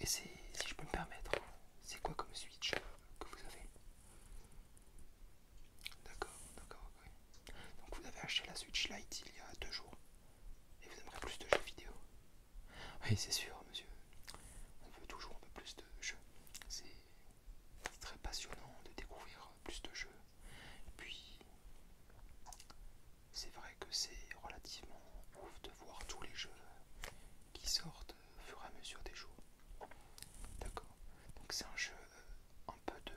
Et c'est, si je peux me permettre, c'est quoi comme Switch que vous avez? D'accord, d'accord, oui. Donc vous avez acheté la Switch Lite il y a 2 jours et vous aimerez plus de jeux vidéo. Oui, c'est sûr, monsieur. On veut toujours un peu plus de jeux. C'est très passionnant de découvrir plus de jeux. Puis, c'est vrai que c'est relativement ouf de voir tous les jeux qui sortent au fur et à mesure des jours. D'accord. Donc c'est un jeu un peu de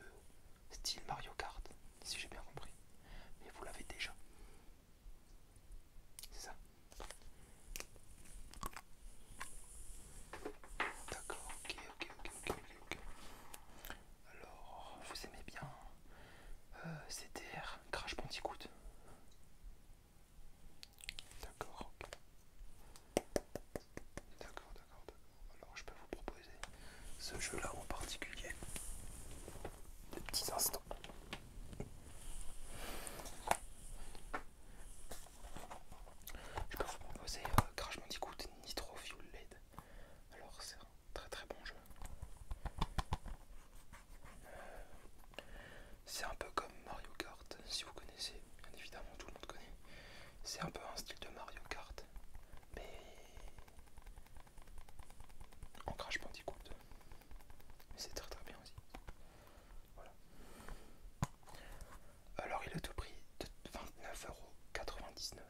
style Mario Kart, si j'ai bien compris. Mais vous l'avez déjà. C'est ça? D'accord, ok. Alors, vous aimez bien CTR, Crash Bandicoot? D'accord, ok. D'accord. Alors je peux vous proposer ce jeu-là en particulier. De petits instants. Je peux vous proposer Crash Bandicoot Nitro Fueled. Alors c'est un très très bon jeu. C'est un peu comme Mario Kart, si vous connaissez, bien évidemment tout le monde connaît. C'est un peu un style de Mario Kart, mais en Crash Bandicoot. Mais c'est très très bien aussi. Voilà. Alors il est au prix de 29,99 €.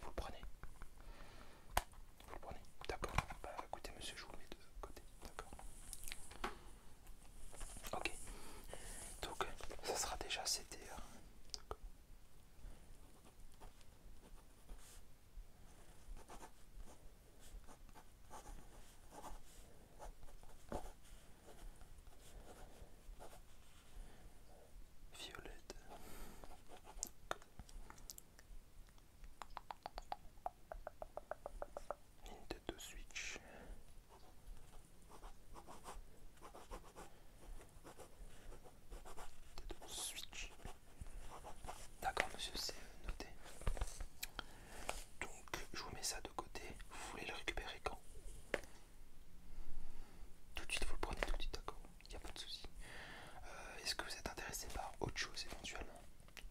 Vous le prenez? Vous le prenez? D'accord. Bah écoutez monsieur, je vous mets de côté. D'accord. Ok. Donc ça sera déjà CTR. Violette. Nintendo Switch. Nintendo Switch. D'accord monsieur, c'est noté. Donc je vous mets ça de côté. Vous voulez le récupérer quand? Tout de suite, vous le prenez tout de suite, d'accord? Il n'y a pas de souci. Est-ce que vous êtes intéressé par autre chose éventuellement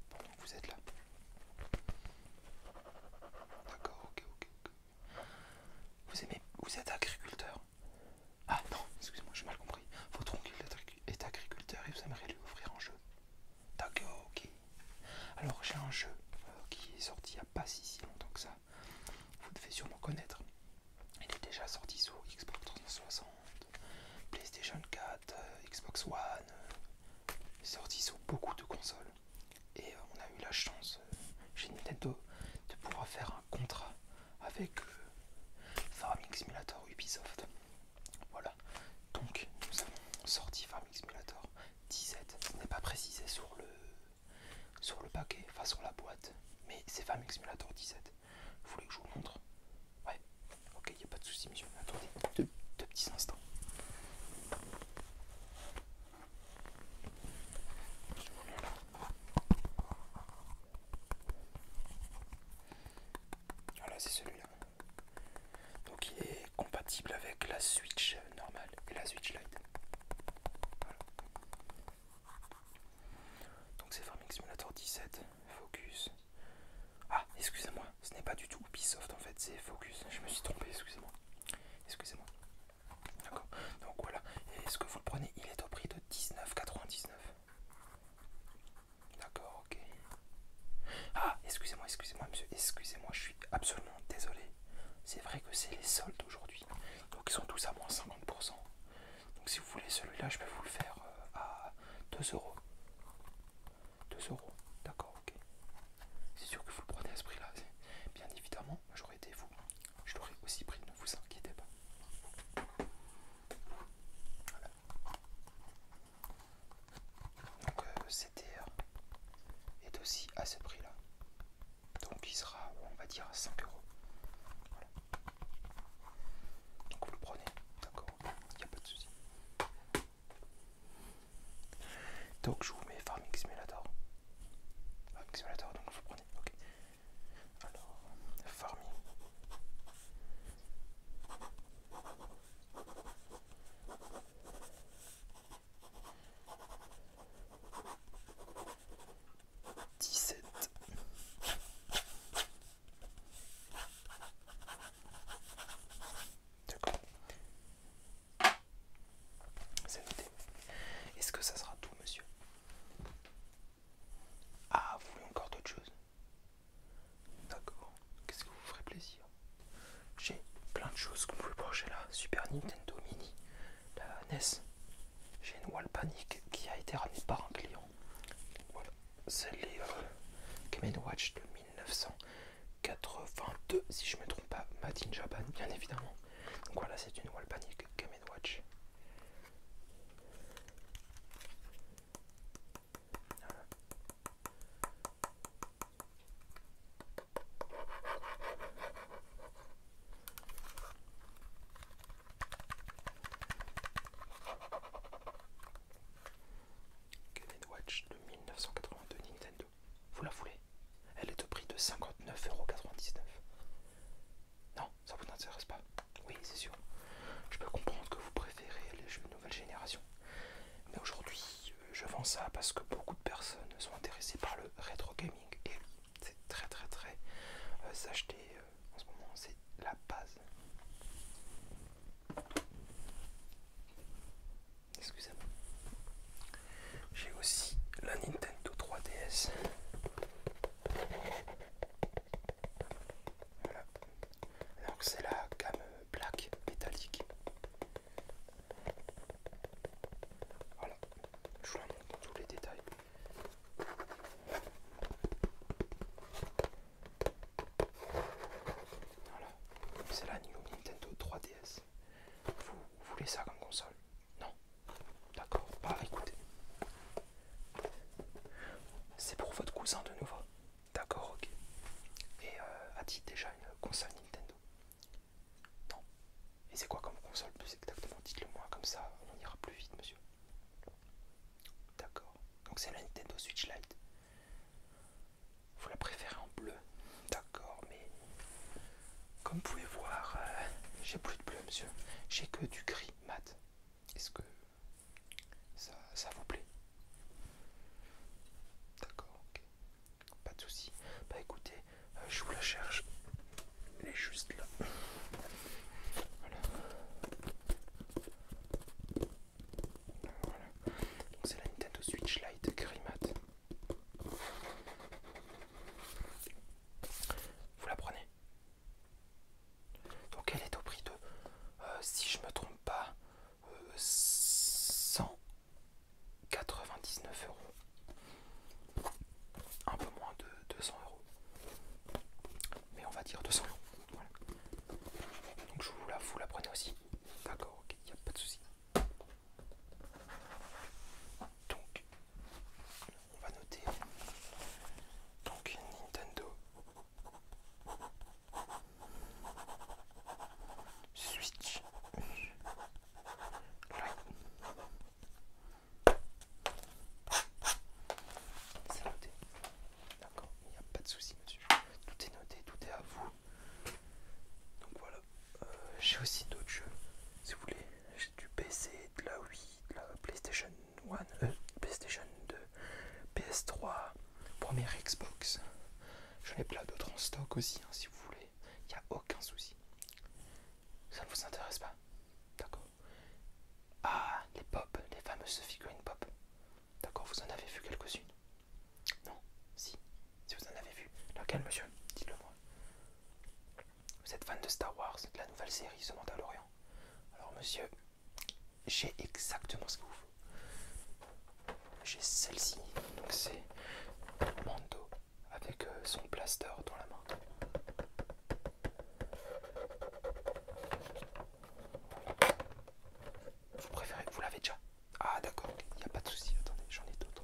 pendant que vous êtes là? D'accord, ok. Vous êtes agriculteur? Ah non, excusez-moi, j'ai mal compris. Votre oncle est agriculteur et vous aimeriez lui offrir un jeu. D'accord, ok. Alors j'ai un jeu qui est sorti il n'y a pas si longtemps que ça. Vous devez sûrement connaître. Il est déjà sorti sur Xbox 360, PlayStation 4, Xbox One. Il est sorti sur beaucoup de consoles. Et on a eu la chance chez Nintendo de pouvoir faire un contrat avec Farming Simulator Ubisoft. Voilà. Donc nous avons sorti Farming Simulator 17. Ce n'est pas précisé sur le paquet, enfin sur la boîte, mais c'est Farming Simulator 17. Vous voulez que je vous montre? Ouais. Ok, il n'y a pas de souci, monsieur. Attendez, deux petits instants. Voilà, c'est celui-là. Donc il est compatible avec la Switch normale et la Switch Lite. Voilà. Donc c'est Farming Simulator 17, Focus. Ah, excusez-moi, ce n'est pas du tout Ubisoft en fait, c'est Focus. Je me suis trompé, excusez-moi. Excusez-moi. D'accord. Donc voilà. Et est-ce que vous le prenez? Il est au prix de 19,99 €. D'accord, ok. Ah, excusez-moi, monsieur. Excusez-moi, je suis absolument désolé. C'est vrai que c'est les soldes aujourd'hui. Donc ils sont tous à moins 50%. Donc si vous voulez celui-là, je peux vous le faire à 2 €. 2 €. D'accord, ok. C'est sûr que vous le prenez à ce prix-là. Bien évidemment, j'aurais été vous. Je l'aurais aussi pris, ne vous inquiétez pas. Voilà. Donc CTR est aussi à ce prix-là. Donc il sera, on va dire, à 5 €. Voilà. Donc vous le prenez, d'accord, il n'y a pas de souci. Donc je vous mets Farming Simulator. Farming Simulator, donc vous le prenez, ok. Alors, Farming Nintendo Mini, la NES. J'ai une Wall Panic qui a été ramenée par un client. Voilà, c'est les Game & Watch de 1982, si je ne me trompe pas, Made in Japan, bien évidemment. Donc voilà, c'est une Wall Panic Game & Watch. Voilà. Game & Watch de 1982 Nintendo. Vous la voulez? Elle est au prix de 59,99 €. Non, ça vous n'intéresse pas? Oui, c'est sûr. Je peux comprendre que vous préférez les jeux de nouvelle génération. Mais aujourd'hui, je vends ça parce que beaucoup de personnes sont intéressées par le rétro gaming. Et oui, c'est très s'acheter en ce moment, c'est la base. Excusez-moi. J'ai aussi la Nintendo 3DS. Voilà. Donc c'est la gamme black métallique. Voilà. Je vous la montre dans tous les détails. Voilà. C'est la New Nintendo 3DS. Vous voulez ça comme console? Non? D'accord. Bah écoutez. C'est pour votre cousin de nouveau. D'accord, ok. Et a-t-il déjà une console Nintendo? Non. Et c'est quoi comme console plus exactement? Dites-le moi, comme ça on ira plus vite, monsieur. D'accord. Donc c'est la Nintendo Switch Lite. Vous la préférez en bleu? D'accord, mais comme vous pouvez voir, j'ai plus de bleu, monsieur. J'ai que du gris mat. Est-ce que ça vous plaît? D'accord, ok. Pas de souci. Bah écoutez, je vous la cherche. Elle est juste là. Voilà. Voilà. Donc c'est la Nintendo Switch Lite gris mat. Vous la prenez? Donc elle est au prix de, si je me trompe pas, 199 €. Un peu moins de 200 €. Mais on va dire 200 €. Voilà. Donc vous la prenez aussi? D'accord, ok, il n'y a pas de souci. Donc, on va noter. Donc, Nintendo Switch Lite. C'est noté. D'accord, il n'y a pas de souci, monsieur. Tout est noté, tout est à vous. Donc voilà. J'ai aussi d'autres jeux, si vous voulez. J'ai du PC, de la Wii, de la PlayStation 1, PlayStation 2, PS3, première Xbox. J'en ai plein d'autres en stock aussi, hein, si vous voulez. Il n'y a aucun souci. Ça ne vous intéresse pas? D'accord. Ah, les pop, les fameuses figurines pop. D'accord, vous en avez vu quelques-unes? Non? Si. Si vous en avez vu. Laquelle, monsieur? Dites-le moi. Vous êtes fan de Star Wars, de la nouvelle série The Mandalorian? Alors, monsieur, j'ai exactement ce qu'il vous faut. J'ai celle-ci. Donc, c'est Mando avec son blaster dans la main. Vous préférez? Vous l'avez déjà? Ah d'accord, il n'y a pas de souci. Attendez, j'en ai d'autres.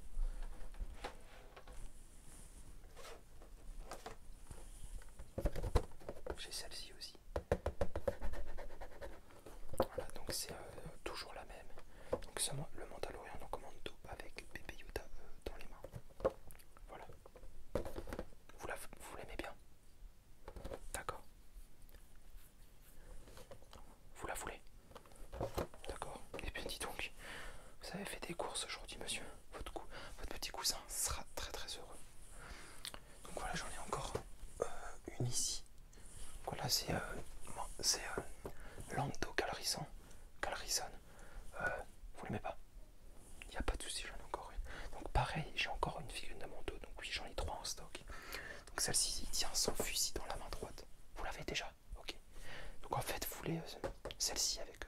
J'ai celle-ci aussi. Voilà, donc c'est toujours la même. Donc c'est le Mandalorian en commando avec Bébé Yoda dans les mains. Voilà. Vous l'aimez bien? D'accord. Vous la voulez? D'accord. Et bien dis donc, vous avez fait des courses aujourd'hui, monsieur. Votre petit cousin sera très heureux. Donc voilà, j'en ai encore une ici. Voilà, c'est Lando Calrissian. Vous l'aimez pas? Il n'y a pas de souci, j'en ai encore une. Donc pareil, j'ai encore une figurine de Mando. Donc oui, j'en ai 3 en stock. Donc celle-ci tient son fusil dans la main droite. Vous l'avez déjà? Ok. Donc en fait, vous voulez celle-ci avec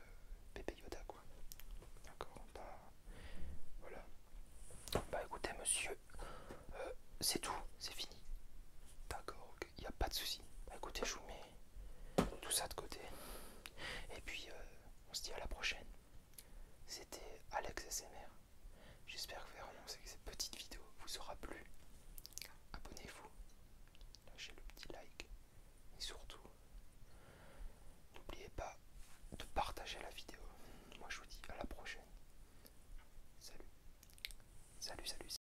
monsieur, c'est tout, c'est fini. D'accord, ok, il n'y a pas de souci. Bah, écoutez, je vous mets tout ça de côté. Et puis, on se dit à la prochaine. C'était Alex SMR. J'espère que vraiment cette petite vidéo vous aura plu. Abonnez-vous, lâchez le petit like. Et surtout, n'oubliez pas de partager la vidéo. Moi, je vous dis à la prochaine. Salut. Salut, salut.